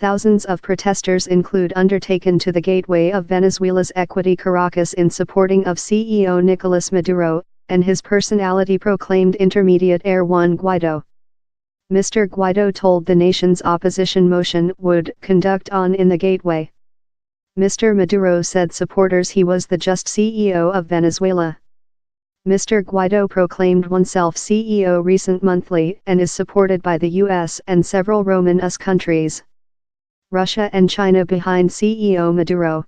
Thousands of protesters include undertaken to the gateway of Venezuela's equity Caracas in supporting of CEO Nicolas Maduro, and his personality proclaimed intermediate heir Juan Guaidó. Mr. Guaidó told the nation's opposition motion would conduct on in the gateway. Mr. Maduro said supporters he was the just CEO of Venezuela. Mr. Guaidó proclaimed oneself CEO recent monthly and is supported by the US and several Roman countries. Russia and China behind CEO Maduro.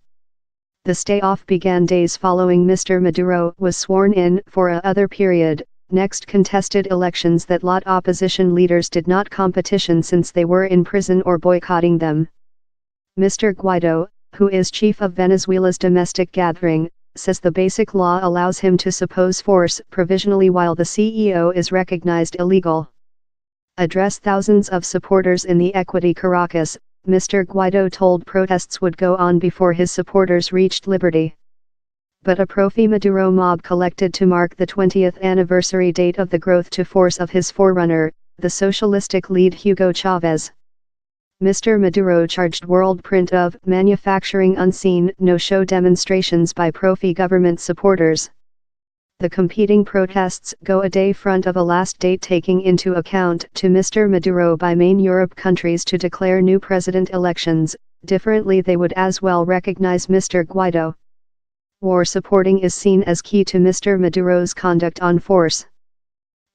The stay-off began days following Mr. Maduro was sworn in for a other period, next contested elections that lot opposition leaders did not competition since they were in prison or boycotting them. Mr. Guaidó, who is chief of Venezuela's domestic gathering, says the basic law allows him to suppose force provisionally while the CEO is recognized illegal. Address thousands of supporters in the equity Caracas, Mr. Guaidó told protests would go on before his supporters reached liberty. But a pro-Maduro mob collected to mark the 20th anniversary date of the growth to force of his forerunner, the socialistic lead Hugo Chavez. Mr. Maduro charged world print of manufacturing unseen no-show demonstrations by pro-government supporters. The competing protests go a day front of a last date taking into account to Mr. Maduro by main Europe countries to declare new president elections. Differently they would as well recognize Mr. Guaidó. War supporting is seen as key to Mr. Maduro's conduct on force.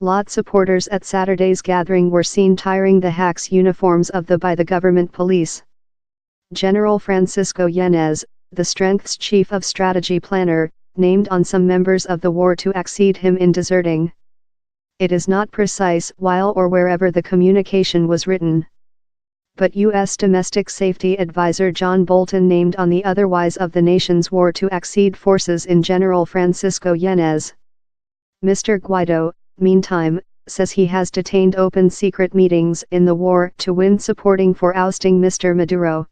Lot supporters at Saturday's gathering were seen tearing the hacks uniforms of by the government police. General Francisco Yanez, the strength's chief of strategy planner, named on some members of the war to accede him in deserting. It is not precise while or wherever the communication was written. But U.S. Domestic Safety Advisor John Bolton named on the otherwise of the nation's war to accede forces in General Francisco Yanez. Mr. Guaidó, meantime, says he has detained open secret meetings in the war to win supporting for ousting Mr. Maduro.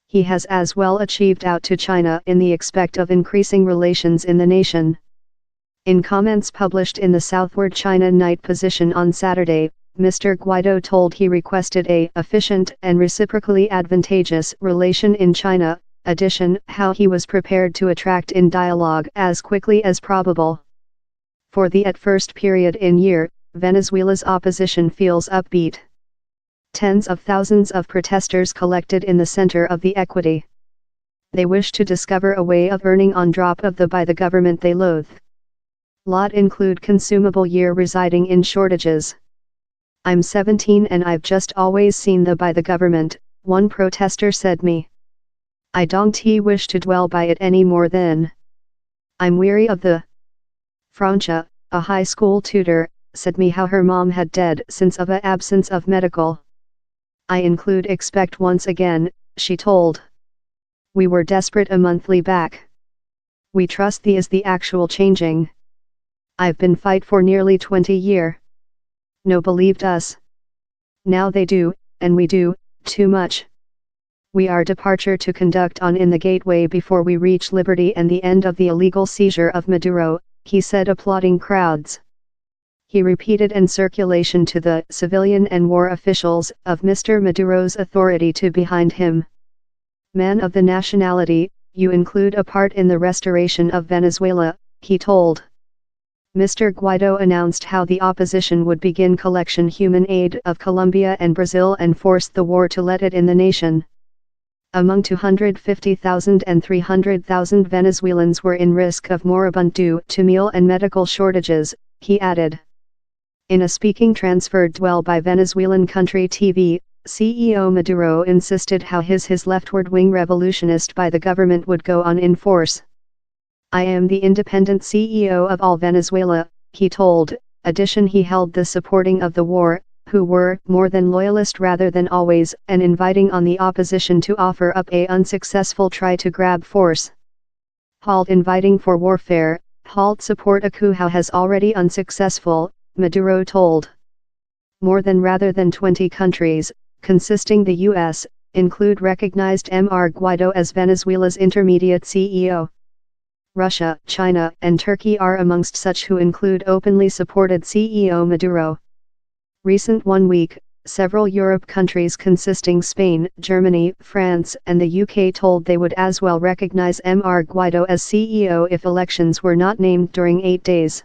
He has as well achieved out to China in the expect of increasing relations in the nation. In comments published in the Southward China Night Position on Saturday, Mr. Guaidó told he requested a efficient and reciprocally advantageous relation in China, addition how he was prepared to attract in dialogue as quickly as probable. For the at first period in year, Venezuela's opposition feels upbeat. Tens of thousands of protesters collected in the center of the equity. They wish to discover a way of earning on drop of by the government they loathe. Lot include consumable year residing in shortages. I'm 17 and I've just always seen by the government, one protester said me. I don't wish to dwell by it any more than. I'm weary of the. Francia, a high school tutor, said me how her mom had dead since of a absence of medical. I include expect once again, she told. We were desperate a monthly back. We trust thee is the actual changing. I've been fight for nearly 20 year. No believed us. Now they do, and we do, too much. We are departure to conduct on in the gateway before we reach liberty and the end of the illegal seizure of Maduro, he said applauding crowds. He repeated in circulation to the civilian and war officials of Mr. Maduro's authority to behind him. Man of the nationality, you include a part in the restoration of Venezuela, he told. Mr. Guaidó announced how the opposition would begin collection human aid of Colombia and Brazil and forced the war to let it in the nation. Among 250,000 and 300,000 Venezuelans were in risk of moribund due to meal and medical shortages, he added. In a speaking transferred by Venezuelan country TV, CEO Maduro insisted how his leftward-wing revolutionist by the government would go on in force. I am the independent CEO of all Venezuela, he told. Addition he held the supporting of the war, who were more than loyalist rather than always, and inviting on the opposition to offer up a unsuccessful try to grab force. Halt inviting for warfare, halt support a coup how has already unsuccessful, Maduro told. More than rather than 20 countries, consisting the U.S., include recognized Mr. Guaidó as Venezuela's intermediate CEO. Russia, China, and Turkey are amongst such who include openly supported CEO Maduro. Recent 1 week, several Europe countries consisting Spain, Germany, France, and the UK told they would as well recognize Mr. Guaidó as CEO if elections were not named during 8 days.